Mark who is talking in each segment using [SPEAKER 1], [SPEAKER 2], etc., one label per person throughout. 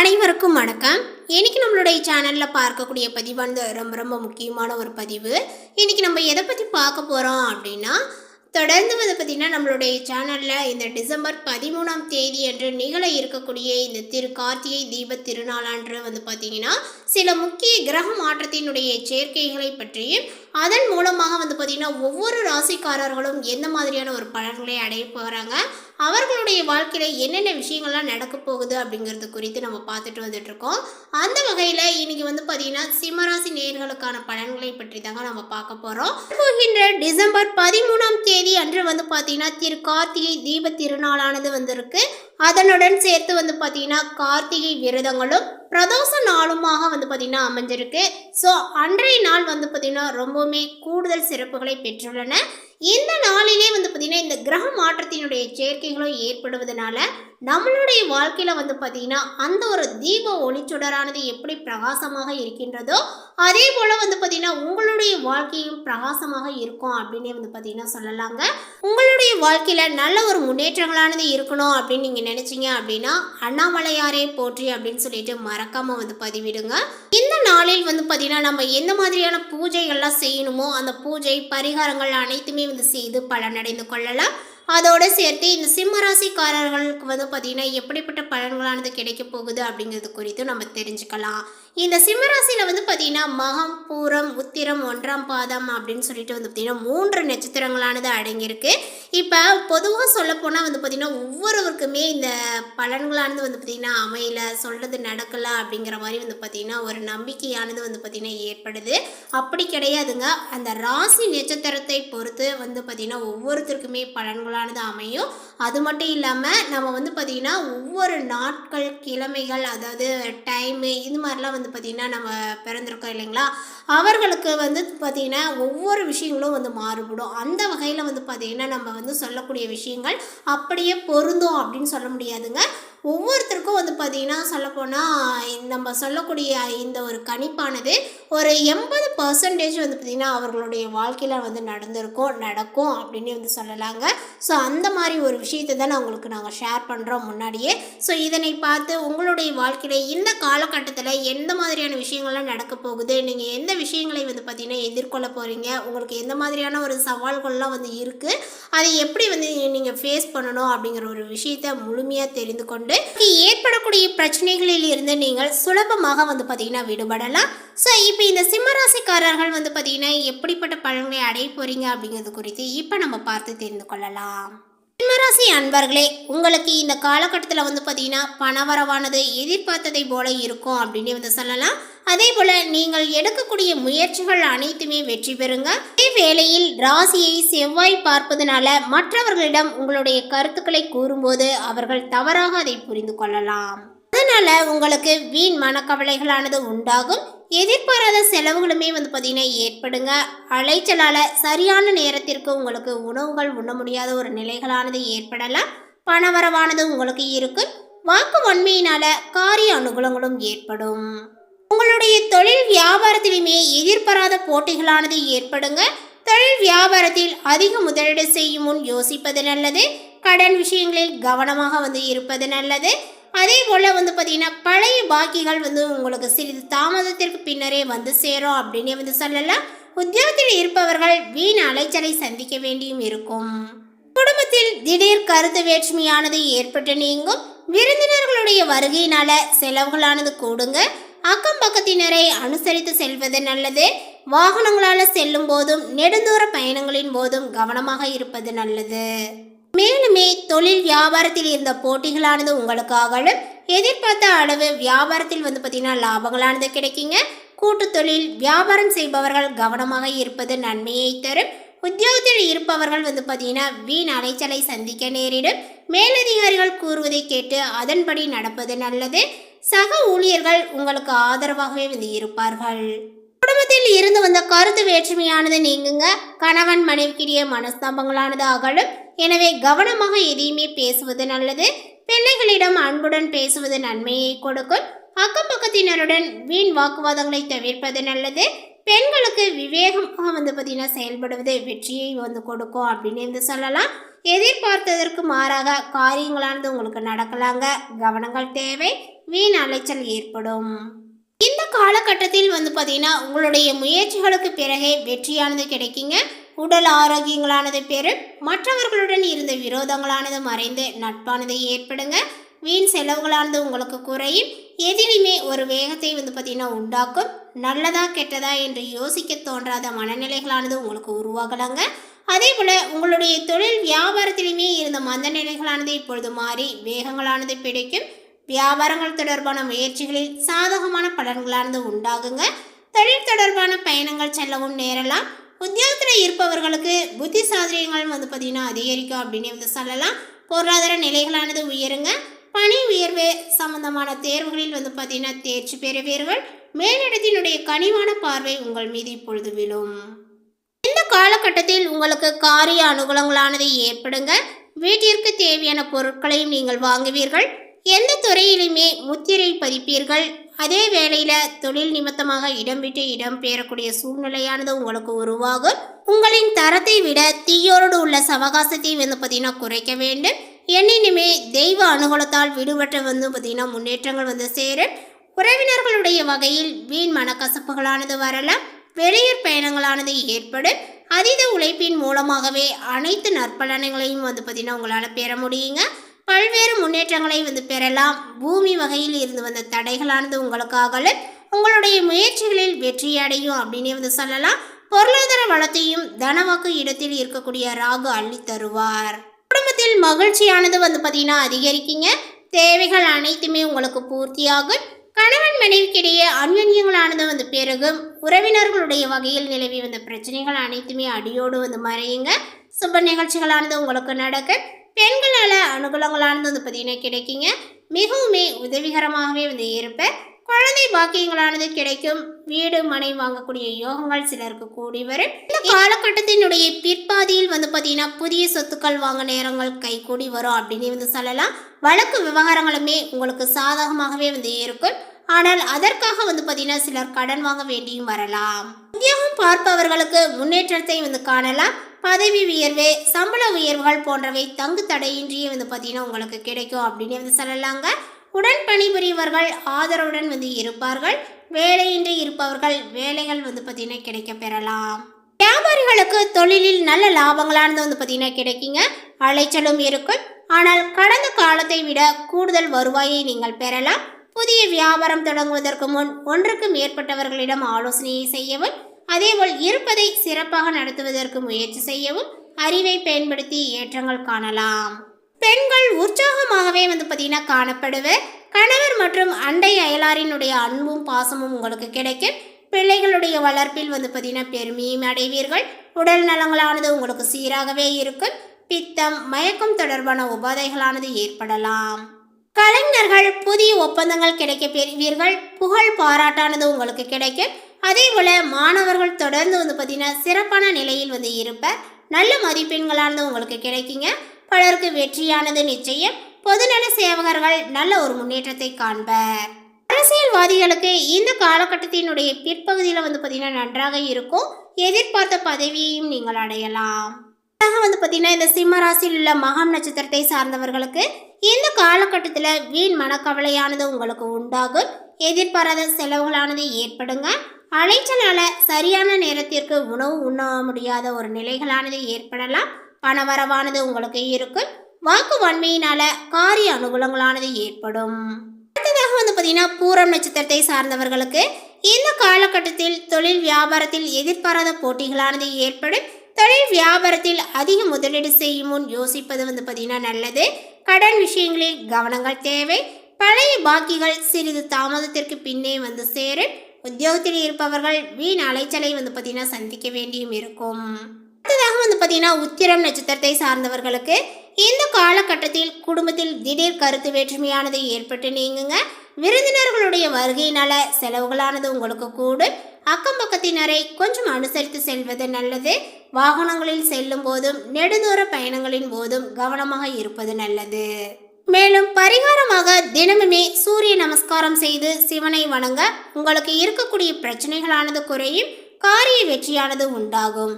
[SPEAKER 1] அனைவருக்கும் வணக்கம். இன்னைக்கு நம்மளுடைய சேனலில் பார்க்கக்கூடிய பதிவானது ரொம்ப முக்கியமான ஒரு பதிவு. இன்னைக்கு நம்ம எதை பற்றி பார்க்க போகிறோம் அப்படின்னா, தொடர்ந்து பார்த்திங்கன்னா நம்மளுடைய சேனலில் இந்த டிசம்பர் 13ஆம் தேதி அன்று நிகழ இருக்கக்கூடிய இந்த கார்த்திகை தீப திருநாளன்று பார்த்திங்கன்னா சில முக்கிய கிரக மாற்றத்தினுடைய சேர்க்கைகளை பற்றியும் அதன் மூலமாக பார்த்திங்கன்னா ஒவ்வொரு ராசிக்காரர்களும் எந்த மாதிரியான ஒரு பலன்களை அடைய போகிறாங்க, அவர்களுடைய வாழ்க்கையில் என்னென்ன விஷயங்கள்லாம் நடக்க போகுது அப்படிங்கிறது குறித்து நம்ம பார்த்துட்டு வந்துட்ருக்கோம். அந்த வகையில் இன்றைக்கி பார்த்திங்கன்னா சிம்மராசி நேயர்களுக்கான பலன்களை பற்றி தாங்க நம்ம பார்க்க போகிறோம். போகின்ற டிசம்பர் 13ஆம் தேதி அன்று பார்த்திங்கன்னா கார்த்திகை தீப திருநாளானது வந்திருக்கு. அதனுடன் சேர்த்து பார்த்திங்கன்னா கார்த்திகை விரதங்களும் பிரதோஷ நாளுமாக பார்த்திங்கன்னா அமைஞ்சிருக்கு. ஸோ அன்றைய நாள் பார்த்திங்கன்னா ரொம்பவுமே கூடுதல் சிறப்புகளை பெற்றுள்ளன. இந்த நாளிலே பார்த்திங்கன்னா இந்த கிரக மாற்றத்தினுடைய சேர்க்கைகளும் ஏற்படுவதனால நம்மளுடைய வாழ்க்கையில் பார்த்திங்கன்னா அந்த ஒரு தீப ஒளிச்சுடரானது எப்படி பிரகாசமாக இருக்கின்றதோ அதே போல் பார்த்திங்கன்னா உங்களுடைய வாழ்க்கையும் பிரகாசமாக இருக்கும் அப்படின்னே பார்த்திங்கன்னா சொல்லலாங்க. உங்களுடைய வாழ்க்கையில் நல்ல ஒரு முன்னேற்றங்களானது இருக்கணும் அப்படின்னு நீங்கள் நினச்சிங்க அப்படின்னா அண்ணாமலையாரே போற்றி அப்படின்னு சொல்லிட்டு மறக்காமல் பதிவிடுங்க. இந்த நாளில் பார்த்திங்கன்னா நம்ம எந்த மாதிரியான பூஜைகள்லாம் செய்யணுமோ அந்த பூஜை பரிகாரங்கள் அனைத்துமே செய்து பலனடைந்து கொள்ளலாம். அதோடு சேர்த்து இந்த சிம்மராசிக்காரர்களுக்கு பார்த்திங்கன்னா எப்படிப்பட்ட பலன்களானது கிடைக்க போகுது அப்படிங்கிறது குறித்து நம்ம தெரிஞ்சுக்கலாம். இந்த சிம்மராசியில் பார்த்திங்கன்னா மகம், பூரம், உத்திரம், 1ஆம் பாதம் அப்படின்னு சொல்லிட்டு பார்த்திங்கன்னா 3 நட்சத்திரங்களானது அடங்கியிருக்கு. இப்போ பொதுவாக சொல்லப்போனால் பார்த்திங்கன்னா ஒவ்வொருவருக்குமே இந்த பலன்களானது பார்த்திங்கன்னா அமையல, சொல்கிறது நடக்கலை அப்படிங்கிற மாதிரி பார்த்திங்கன்னா ஒரு நம்பிக்கையானது பார்த்திங்கன்னா ஏற்படுது. அப்படி கிடையாதுங்க. அந்த ராசி நட்சத்திரத்தை பொறுத்து பார்த்திங்கன்னா ஒவ்வொருத்தருக்குமே பலன்களானது அமையும். அது மட்டும் இல்லாமல் நம்ம பார்த்திங்கன்னா ஒவ்வொரு நாட்கள், கிழமைகள், அதாவது டைமு இது மாதிரிலாம் பார்த்திங்கன்னா நம்ம பிறந்திருக்கோம் இல்லைங்களா, அவர்களுக்கு பார்த்திங்கன்னா ஒவ்வொரு விஷயங்களும் மாறுபடும். அந்த வகையில் பார்த்திங்கன்னா நம்ம சொல்லக்கூடிய விஷயங்கள் அப்படியே பொருந்தும் அப்படின்னு சொல்ல முடியாதுங்க. ஒவ்வொருத்தருக்கும் பார்த்திங்கன்னா சொல்லப்போனால் நம்ம சொல்லக்கூடிய இந்த ஒரு கணிப்பானது ஒரு 80% பார்த்திங்கன்னா அவர்களுடைய வாழ்க்கையில் நடக்கும் அப்படின்னு சொல்லலாங்க. ஸோ அந்த மாதிரி ஒரு விஷயத்தை தான் உங்களுக்கு நாங்கள் ஷேர் பண்ணுறோம் முன்னாடியே. ஸோ இதனை பார்த்து உங்களுடைய வாழ்க்கையில் இந்த காலகட்டத்தில் எந்த மாதிரியான விஷயங்கள்லாம் நடக்க போகுது, நீங்கள் எந்த விஷயங்களை பார்த்திங்கன்னா எதிர்கொள்ள போகிறீங்க, உங்களுக்கு எந்த மாதிரியான ஒரு சவால்கள்லாம் இருக்குது, அதை எப்படி நீங்கள் ஃபேஸ் பண்ணணும் அப்படிங்கிற ஒரு விஷயத்தை முழுமையாக தெரிந்து கொண்டு ஏற்படக்கூடிய பிரச்சனைகளில் இருந்து நீங்கள் சுலபமாக பார்த்திங்கன்னா விடுபடலாம். ஸோ இப்போ இந்த சிம்மராசிக்காரர்கள் பார்த்திங்கன்னா எப்படிப்பட்ட பலன்களை அடைய போகிறீங்க அப்படிங்கிறது குறித்து இப்போ நம்ம பார்த்து தெரிந்து கொள்ளலாம். சிம்மராசி அன்பர்களே, உங்களுக்கு இந்த காலகட்டத்தில் பார்த்திங்கன்னா பணவரவானது எதிர்பார்த்ததை போல இருக்கும் அப்படின்னு சொல்லலாம். அதே போல் நீங்கள் எடுக்கக்கூடிய முயற்சிகள் அனைத்துமே வெற்றி பெறுங்க. அதே வேளையில் ராசியை செவ்வாய் பார்ப்பதனால மற்றவர்களிடம் உங்களுடைய கருத்துக்களை கூறும்போது அவர்கள் தவறாக அதை புரிந்து கொள்ளலாம். அதனால் உங்களுக்கு வீண் மனக்கவலைகளானது உண்டாகும். எதிர்பாராத செலவுகளுமே பார்த்திங்கன்னா ஏற்படுங்க. அலைச்சலால் சரியான நேரத்திற்கு உங்களுக்கு உணவுகள் உண்ண முடியாத ஒரு நிலைகளானது ஏற்படலாம். பணவரவானது உங்களுக்கு இருக்கும். வாக்கு வன்மையினால காரிய அனுகூலங்களும் ஏற்படும். உங்களுடைய தொழில் வியாபாரத்திலுமே எதிர்பாராத போட்டிகளானது ஏற்படுங்க. தொழில் வியாபாரத்தில் அதிக முதலீடு செய்யும் முன் யோசிப்பது நல்லது. கடன் விஷயங்களில் கவனமாக இருப்பது நல்லது. அதே போல் பார்த்திங்கன்னா பழைய பாக்கிகள் உங்களுக்கு சிறிது தாமதத்திற்கு பின்னரே சேரும் அப்படின்னு சொல்லலாம். உத்தியோகத்தில் இருப்பவர்கள் வீண் அலைச்சலை சந்திக்க வேண்டியும் இருக்கும். குடும்பத்தில் திடீர் கருத்து வேற்றுமையானது ஏற்பட்டு நீங்கும். விருந்தினர்களுடைய வருகையினால செலவுகளானது கூடுங்க. அக்கம் பக்கத்தினரை அனுசரித்து செல்வது நல்லது. வாகனங்களால் செல்லும் போதும் நெடுந்தூர பயணங்களின் போதும் கவனமாக இருப்பது நல்லது. மேலுமே தொழில் வியாபாரத்தில் இருந்த போட்டிகளானது உங்களுக்கு அகலும். எதிர்பார்த்த அளவு வியாபாரத்தில் பார்த்திங்கன்னா லாபங்களானது கிடைக்குங்க. கூட்டு தொழில் வியாபாரம் செய்பவர்கள் கவனமாக இருப்பது நன்மையை தரும். உத்தியோகத்தில் இருப்பவர்கள் பார்த்திங்கன்னா வீண் அலைச்சலை சந்திக்க நேரிடும். மேலதிகாரிகள் கூறுவதை கேட்டு அதன்படி நடப்பது நல்லது. சக ஊழியர்கள் உங்களுக்கு ஆதரவாகவே இருப்பார்கள். குடும்பத்தில் இருந்து வந்த கருத்து வேற்றுமையானது நீங்குங்க. கணவன் மனைவிக்கிடையே மனஸ்தாபங்களானது அகலும். எனவே கவனமாக எதையுமே பேசுவது நல்லது. பிள்ளைகளிடம் அன்புடன் பேசுவது நன்மையை கொடுக்கும். அக்கம் பக்கத்தினருடன் வீண் வாக்குவாதங்களை தவிர்ப்பது நல்லது. பெண்களுக்கு விவேகமாக பார்த்திங்கன்னா செயல்படுவது வெற்றியை கொடுக்கும் அப்படின்னு சொல்லலாம். எதிர்பார்த்ததற்கு மாறாக காரியங்களானது உங்களுக்கு நடக்கலாங்க. கவனங்கள் தேவை. வீண் அலைச்சல் ஏற்படும். இந்த காலகட்டத்தில் பார்த்தீங்கன்னா உங்களுடைய முயற்சிகளுக்கு பிறகே வெற்றியானது கிடைக்குங்க. உடல் ஆரோக்கியங்களானது பெறும். மற்றவர்களுடன் இருந்த விரோதங்களானது மறைந்து நட்பானது ஏற்படுங்க. வீண் செலவுகளானது உங்களுக்கு குறையும். எதிலுமே ஒரு வேகத்தை பார்த்தீங்கன்னா உண்டாக்கும். நல்லதா கெட்டதா என்று யோசிக்க தோன்றாத மனநிலைகளானது உங்களுக்கு உருவாகலாங்க. அதே போல் உங்களுடைய தொழில் வியாபாரத்திலுமே இருந்த மந்த நிலைகளானது இப்பொழுது மாறி வேகங்களானது பிடிக்கும். வியாபாரங்கள் தொடர்பான முயற்சிகளில் சாதகமான பலன்களானது உண்டாகுங்க. தொழில் தொடர்பான பயணங்கள் செல்லவும் நேரலாம். உத்தியோகத்தில் இருப்பவர்களுக்கு புத்தி சாதுரியங்கள் பார்த்தீங்கன்னா அதிகரிக்கும் அப்படின்னு சொல்லலாம். பொருளாதார நிலைகளானது உயருங்க. பணி உயர்வு சம்பந்தமான தேர்வுகளில் பார்த்தீங்கன்னா தேர்ச்சி பெறுவீர்கள். மேலிடத்தினுடைய கனிவான பார்வை உங்கள் மீது இப்பொழுது விழும். இந்த காலகட்டத்தில் உங்களுக்கு காரிய அனுகூலங்களானது ஏற்படுங்க. வீட்டிற்கு தேவையான பொருட்களையும் நீங்கள் வாங்குவீர்கள். எந்த துறையிலுமே முத்திரை பதிப்பீர்கள். அதே வேளையில் தொழில் நிமித்தமாக இடம் விட்டு இடம் பெறக்கூடிய சூழ்நிலையானது உங்களுக்கு உருவாகும். உங்களின் தரத்தை விட தீயோடு உள்ள சவகாசத்தை பார்த்தீங்கன்னா குறைக்க வேண்டும். எண்ணினுமே தெய்வ அனுகூலத்தால் விடுபட்ட பார்த்தீங்கன்னா முன்னேற்றங்கள் சேரும். உறவினர்களுடைய வகையில் வீண் மனக்கசப்புகளானது வரலாம். வெளியூர் பயணங்களானது ஏற்படும். அதீத உழைப்பின் மூலமாகவே அனைத்து நற்பலன்களையும் பார்த்தீங்கன்னா உங்களால் பெற முடியுங்க. பல்வேறு முன்னேற்றங்களை பெறலாம். பூமி வகையில் இருந்து வந்த தடைகளானது உங்களுக்காக உங்களுடைய முயற்சிகளில் வெற்றி அடையும் அப்படின்னு சொல்லலாம். பொருளாதார வளத்தையும் தனவாக்கு இடத்தில் இருக்கக்கூடிய ராகு அள்ளி தருவார். குடும்பத்தில் மகிழ்ச்சியானது பார்த்தீங்கன்னா அதிகரிக்குங்க. தேவைகள் அனைத்துமே உங்களுக்கு பூர்த்தியாகும். கணவன் மனைவிக்கிடையே அந்யோன்யங்களானது பெருகும். உறவினர்களுடைய வகையில் நிலவி வந்த பிரச்சனைகள் அனைத்துமே அடியோடு மறையுங்க. சுப நிகழ்ச்சிகளானது உங்களுக்கு நடக்கும். பெண்களால் அனுகூலங்களானது பார்த்தீங்கன்னா கிடைக்குங்க. மிகவுமே உதவிகரமாகவே இருப்ப. குழந்தை பாக்கியங்களானது கிடைக்கும். வீடு மனை வாங்கக்கூடிய யோகங்கள் சிலருக்கு கூடி வரும். இந்த காலகட்டத்தினுடைய பிற்பாதியில் பார்த்தீங்கன்னா புதிய சொத்துக்கள் வாங்க நேரங்கள் கை கூடி வரும் அப்படின்னு சொல்லலாம். வழக்கு விவகாரங்களுமே உங்களுக்கு சாதகமாகவே இருக்கும். ஆனால் அதற்காக பார்த்தீங்கன்னா சிலர் கடன் வாங்க வேண்டியும் வரலாம். உத்தியோகம் பார்ப்பவர்களுக்கு முன்னேற்றத்தை காணலாம். பதவி உயர்வு சம்பள உயர்வுகள் போன்றவை தங்கு தடையின்றியே பார்த்தீங்கன்னா உங்களுக்கு கிடைக்கும் அப்படின்னு சொல்லலாங்க. உடன் பணிபுரியவர்கள் ஆதரவுடன் இருப்பார்கள். வேலையின்றி இருப்பவர்கள் வேலைகள் பார்த்தீங்கன்னா கிடைக்க பெறலாம். வியாபாரிகளுக்கு தொழிலில் நல்ல லாபங்களானது பார்த்தீங்கன்னா கிடைக்குங்க. அலைச்சலும் இருக்கும். ஆனால் கடந்த காலத்தை விட கூடுதல் வருவாயை நீங்கள் பெறலாம். புதிய வியாபாரம் தொடங்குவதற்கு முன் ஒன்றுக்கு மேற்பட்டவர்களிடம் ஆலோசனையை செய்யவும், அதேபோல் இருப்பதை சிறப்பாக நடத்துவதற்கு முயற்சி செய்யவும் அறிவை பயன்படுத்தி ஏற்றங்கள் காணலாம். பெண்கள் உற்சாகமாகவே பார்த்தீங்கன்னா காணப்படுவர். கணவர் மற்றும் அண்டை அயலாரினுடைய அன்பும் பாசமும் உங்களுக்கு கிடைக்கும். பிள்ளைகளுடைய வளர்ப்பில் பார்த்தீங்கன்னா பெருமையும் அடைவீர்கள். உடல் நலங்களானது உங்களுக்கு சீராகவே இருக்கும். பித்தம் மயக்கம் தொடர்பான உபாதைகளானது ஏற்படலாம். கலைஞர்கள் புதிய ஒப்பந்தங்கள் கிடைக்க பெறுவீர்கள். புகழ் பாராட்டானது உங்களுக்கு கிடைக்கும். அதே போல் மாணவர்கள் தொடர்ந்து பார்த்தீங்கன்னா சிறப்பான நிலையில் இருப்ப. நல்ல மதிப்பெண்களானது உங்களுக்கு கிடைக்குங்க. பலருக்கு வெற்றியானது நிச்சயம். பொதுநல சேவகர்கள் நல்ல ஒரு முன்னேற்றத்தை காண்பர். அரசியல்வாதிகளுக்கு இந்த காலகட்டத்தினுடைய பிற்பகுதியில் பார்த்தீங்கன்னா நன்றாக இருக்கும். எதிர்பார்த்த பதவியையும் நீங்கள் அடையலாம். பார்த்தீங்கன்னா இந்த சிம்ம ராசியில் உள்ள மகம் நட்சத்திரத்தை சார்ந்தவர்களுக்கு இந்த காலகட்டத்தில் வீண் மனக்கவலையானது உங்களுக்கு உண்டாகும். எதிர்பாராத செலவுகளானது ஏற்படுங்க. அலைச்சலால சரியான நேரத்திற்கு உணவு உண்ண முடியாத ஒரு நிலைகளானது ஏற்படலாம். பணவரவானது உங்களுக்கு இருக்கும். வாக்கு வன்மையினால காரிய அனுகூலங்களானது ஏற்படும். அடுத்ததாக பார்த்தீங்கன்னா பூரம் நட்சத்திரத்தை சார்ந்தவர்களுக்கு இந்த காலகட்டத்தில் தொழில் வியாபாரத்தில் எதிர்பாராத போட்டிகளானது ஏற்படும். தொழில் வியாபாரத்தில் அதிக முதலீடு செய்யும் முன் யோசிப்பது பார்த்தீங்கன்னா நல்லது. கடன் விஷயங்களில் கவனங்கள் தேவை. பழைய பாக்கிகள் சிறிது தாமதத்திற்கு பின்னே சேரும். உத்தியோகத்தில் இருப்பவர்கள் வீண் அலைச்சலை பார்த்தீங்கன்னா சந்திக்க வேண்டியும் இருக்கும். அடுத்ததாக பார்த்தீங்கன்னா உத்திரம் நட்சத்திரத்தை சார்ந்தவர்களுக்கு இந்த காலகட்டத்தில் குடும்பத்தில் திடீர் கருத்து வேற்றுமையானது ஏற்பட்டு நீங்குங்க. விருந்தினர்களுடைய வருகையினால செலவுகளானது உங்களுக்கு கூடும். அக்கம் பக்கத்தினரை கொஞ்சம் அனுசரித்து செல்வது நல்லது. வாகனங்களில் செல்லும் போதும் நெடுதூர பயணங்களின் போதும் கவனமாக இருப்பது நல்லது. மேலும் பரிகாரமாக தினமுமே சூரிய நமஸ்காரம் செய்து சிவனை வணங்க உங்களுக்கு இருக்கக்கூடிய பிரச்சனைகளானது குறையும். காரிய வெற்றியானது உண்டாகும்.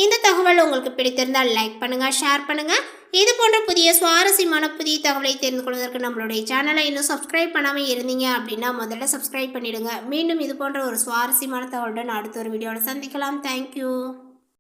[SPEAKER 1] இந்த தகவல் உங்களுக்கு பிடித்திருந்தால் லைக் பண்ணுங்க, ஷேர் பண்ணுங்க. இது போன்ற புதிய சுவாரஸ்யமான புதிய தகவலை தெரிந்து கொள்வதற்கு நம்மளுடைய சேனலை இன்னும் சப்ஸ்கிரைப் பண்ணாமல் இருந்தீங்க அப்படின்னா முதல்ல சப்ஸ்கிரைப் பண்ணிடுங்க. மீண்டும் இது போன்ற ஒரு சுவாரஸ்யமான தகவலுடன் அடுத்த ஒரு வீடியோவில் சந்திக்கலாம். தேங்க்யூ.